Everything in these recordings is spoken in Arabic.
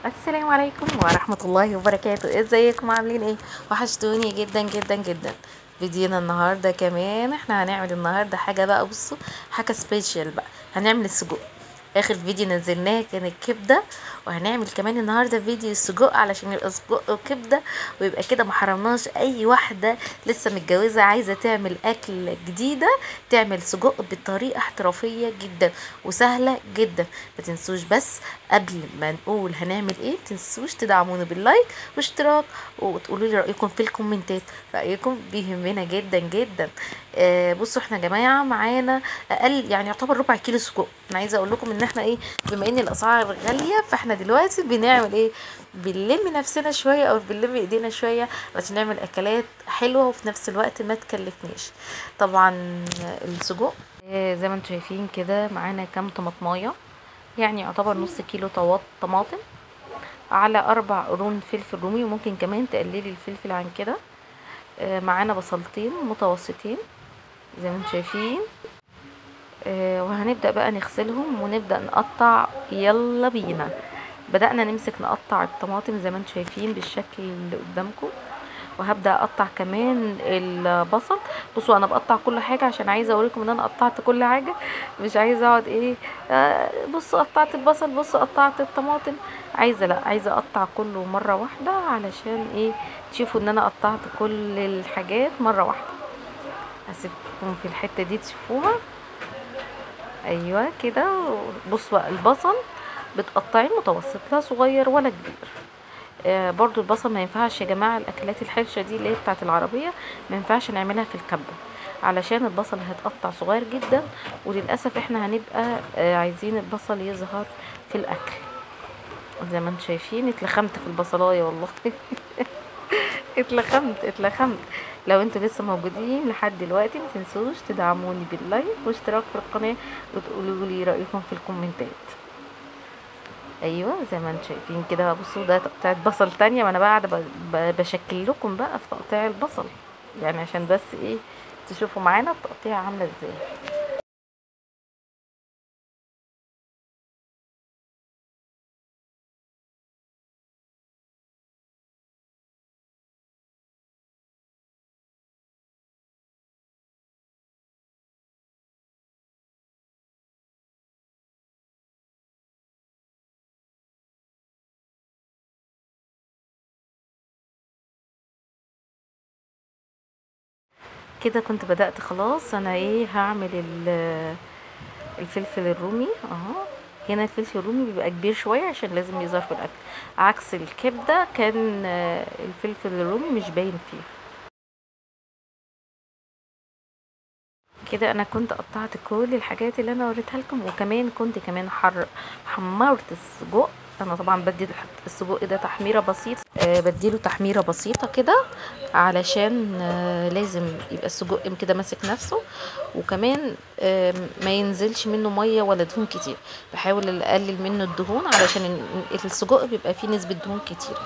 السلام عليكم ورحمة الله وبركاته. ازيكم عاملين ايه؟ وحشتوني جدا جدا جدا. فيديونا النهاردة كمان احنا هنعمل النهاردة حاجة بقى، بصوا، حاجة سبيشال بقى. هنعمل السجق. اخر فيديو نزلناه كان الكبدة، وهنعمل كمان النهاردة فيديو السجق علشان يبقى سجق وكبدة، ويبقى كده محرمناش اي واحدة لسه متجوزة عايزة تعمل اكل جديدة تعمل سجق بطريقة احترافية جدا وسهلة جدا. ما تنسوش بس قبل ما نقول هنعمل ايه، متنسوش تدعمونا باللايك واشتراك، وتقولوا لي رايكم في الكومنتات. رايكم بيهمنا جدا جدا. بصوا احنا يا جماعه معانا اقل، يعني يعتبر ربع كيلو سجق. انا عايزه اقول لكم ان احنا ايه، بما ان الاسعار غاليه فاحنا دلوقتي بنعمل ايه، بنلم نفسنا شويه او بنلم ايدينا شويه عشان نعمل اكلات حلوه وفي نفس الوقت ما تكلفنيش. طبعا السجق زي ما انتم شايفين كده معانا كام طماطمايه، يعني يعتبر نص كيلو طماطم، على 4 قرون فلفل رومي، وممكن كمان تقللي الفلفل عن كده. معانا بصلتين متوسطين زي ما انتم شايفين. وهنبدأ بقى نغسلهم ونبدأ نقطع. يلا بينا. بدأنا نمسك نقطع الطماطم زي ما انتم شايفين بالشكل اللي قدامكم، وهبدا اقطع كمان البصل. بصوا انا بقطع كل حاجه عشان عايزه اوريكم ان انا قطعت كل حاجه، مش عايزه اقعد ايه، بصوا قطعت البصل، بصوا قطعت الطماطم. عايزه، لا، عايزه اقطع كله مره واحده علشان ايه، تشوفوا ان انا قطعت كل الحاجات مره واحده. هسيبكم في الحته دي تشوفوها. ايوه كده. بصوا بقى البصل بتقطعيه متوسط، لا صغير ولا كبير. برضو البصل ما ينفعش يا جماعه، الاكلات الحرشه دي اللي هي بتاعه العربيه ما ينفعش نعملها في الكبه، علشان البصل هيتقطع صغير جدا، وللاسف احنا هنبقى عايزين البصل يظهر في الاكل. زي ما انتم شايفين اتلخمت في البصلايه والله. اتلخمت. لو انتوا لسه موجودين لحد دلوقتي ما تنسوش تدعموني باللايك واشتراك في القناه، وتقولوا لي رايكم في الكومنتات. ايوه زي ما انتم شايفين كده. بصوا ده تقطيعة بصل تانية، ما انا بقى قاعده بشكل لكم بقى في تقطيع البصل، يعني عشان بس ايه تشوفوا معانا التقطيع عامله ازاي. كده كنت بدأت خلاص. انا ايه هعمل الفلفل الرومي اهو. هنا الفلفل الرومي بيبقى كبير شويه عشان لازم يظهر في الاكل، عكس الكبده كان الفلفل الرومي مش باين فيه. كده انا كنت قطعت كل الحاجات اللي انا وريتها لكم، وكمان كنت كمان حمرت السجق. انا طبعا بدي السجق ده تحميره بسيطه، بديله تحميره بسيطه كده علشان لازم يبقى السجق كده ماسك نفسه، وكمان ما ينزلش منه ميه ولا دهون كتير. بحاول اقلل منه الدهون علشان السجق بيبقى فيه نسبه دهون كتير.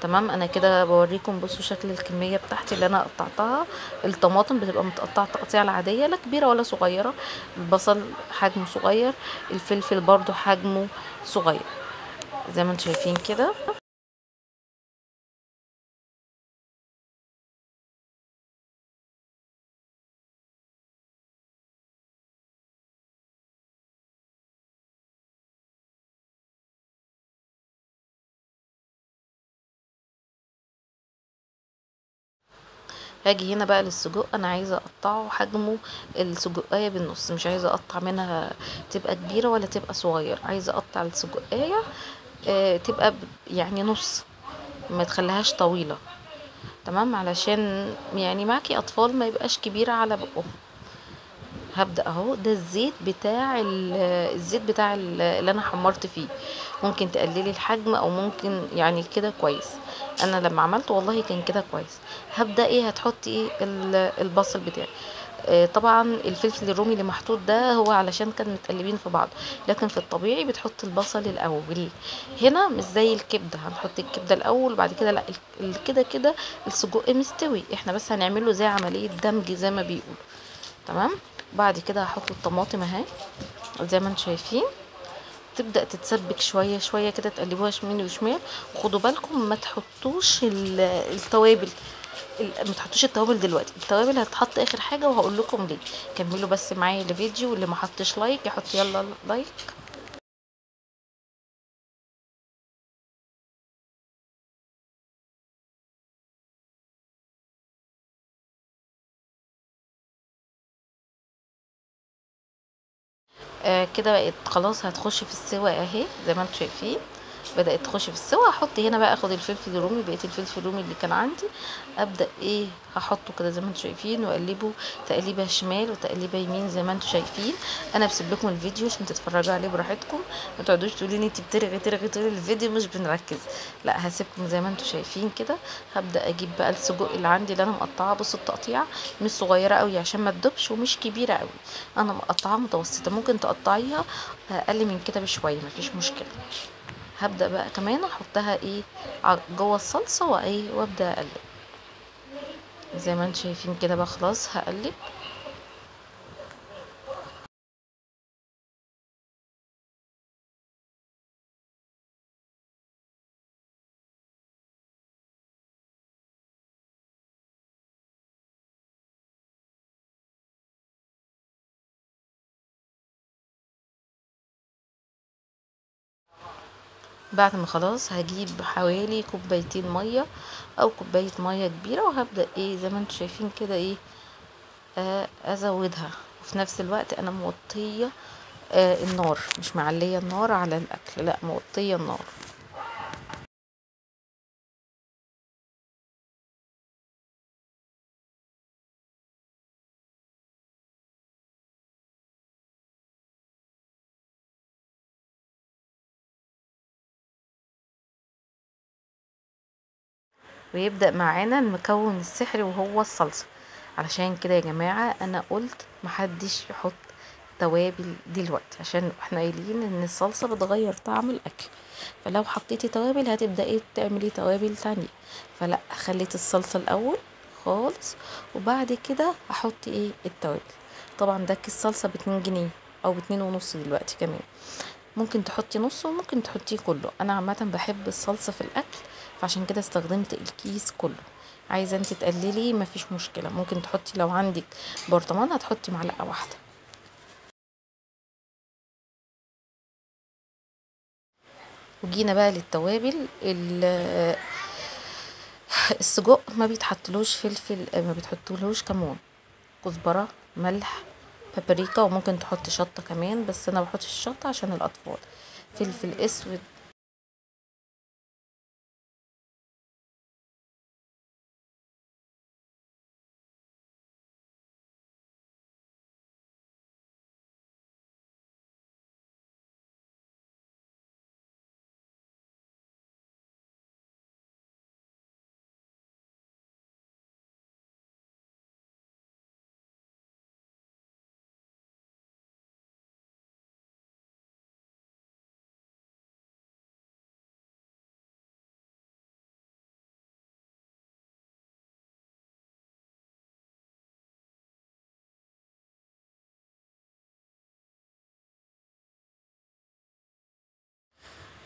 تمام. انا كده بوريكم، بصوا شكل الكميه بتاعتي اللي انا قطعتها. الطماطم بتبقى متقطعه التقطيع العاديه، لا كبيره ولا صغيره. البصل حجمه صغير، الفلفل برضو حجمه صغير زي ما انتم شايفين كده. هاجي هنا بقى للسجق، انا عايزه اقطعه حجمه السجقايه بالنص، مش عايزه اقطع منها تبقى كبيره ولا تبقى صغير. عايزه اقطع السجقايه تبقى يعني نص، ما تخليهاش طويله. تمام، علشان يعني معاكي اطفال ما يبقاش كبيره على بقهم. هبدأ اهو. ده الزيت بتاع اللي انا حمرت فيه. ممكن تقللي الحجم او ممكن يعني كده كويس. انا لما عملته والله كان كده كويس. هبدأ ايه، هتحطي ايه البصل بتاعي. طبعا الفلفل الرومي اللي محطوط ده هو علشان كانوا متقلبين في بعض، لكن في الطبيعي بتحط البصل الاول. هنا مش زي الكبده، هنحط الكبده الاول وبعد كده لا، كده كده السجق مستوي، احنا بس هنعمله زي عمليه دمج زي ما بيقولوا. تمام. بعد كده هحط الطماطم اهي زي ما انتم شايفين، تبدأ تتسبك شوية شوية كده، تقلبوها يمين وشمال. وخدوا بالكم ما تحطوش التوابل، ما تحطوش التوابل دلوقتي، التوابل هتحط اخر حاجة وهقول لكم ليه. كملوا بس معايا الفيديو، واللي ما حطش لايك يحط يلا لايك. كده بقت خلاص هتخش في السوا اهي زي ما انتم شايفين، بدأت تخش في السوا. هحط هنا بقى، اخد الفلفل الرومي، بقيت الفلفل الرومي اللي كان عندي ابدأ ايه هحطه كده زي ما انتم شايفين، واقلبه تقليبه شمال وتقليبه يمين زي ما انتم شايفين. انا بسيب لكم الفيديو عشان تتفرجوا عليه براحتكم، ما تقعدوش تقولوا لي انت بترغي طول الفيديو مش بنركز. لا، هسيبكم زي ما انتم شايفين كده. هبدأ اجيب بقى السجق اللي عندي اللي انا مقطعاه. بصوا التقطيعه مش صغيره قوي عشان ما تدوبش، ومش كبيره قوي، انا مقطعاها متوسطه. ممكن تقطعيها اقل من كده بشويه، مفيش مشكله. هبدأ بقى كمان احطها ايه جوه الصلصة وايه، وابدأ اقلب زي ما انتم شايفين كده بقى. خلاص هقلب. بعد ما خلاص هجيب حوالي كوبايتين مية او كوباية مية كبيرة، وهبدأ ايه زي ما انتم شايفين كده ايه ازودها. وفي نفس الوقت انا موطية النار، مش معلية النار على الاكل، لا موطية النار. ويبدأ معانا المكون السحري وهو الصلصة. علشان كده يا جماعة انا قلت محدش يحط توابل دلوقتي، عشان احنا قايلين ان الصلصة بتغير طعم الاكل. فلو حطيتي توابل هتبدأي تعملي توابل تانية. فلا، خليت الصلصة الاول خالص، وبعد كده هحط ايه التوابل. طبعا ده كيس صلصة ب2 جنيه او ب2.5 دلوقتي كمان. ممكن تحطي نص وممكن تحطيه كله. انا عامه بحب الصلصه في الاكل، فعشان كده استخدمت الكيس كله. عايزه انت تقللي مفيش مشكله، ممكن تحطي لو عندك برطمان هتحطي معلقه واحده. وجينا بقى للتوابل. السجق ما بيتحطلوش فلفل، ما بتحطلوش كمون، كزبره، ملح، بابريكا، وممكن تحطي شطه كمان، بس انا بحطش الشطه عشان الاطفال. فلفل اسود.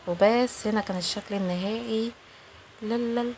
وبس هنا كان الشكل النهائي. لا لا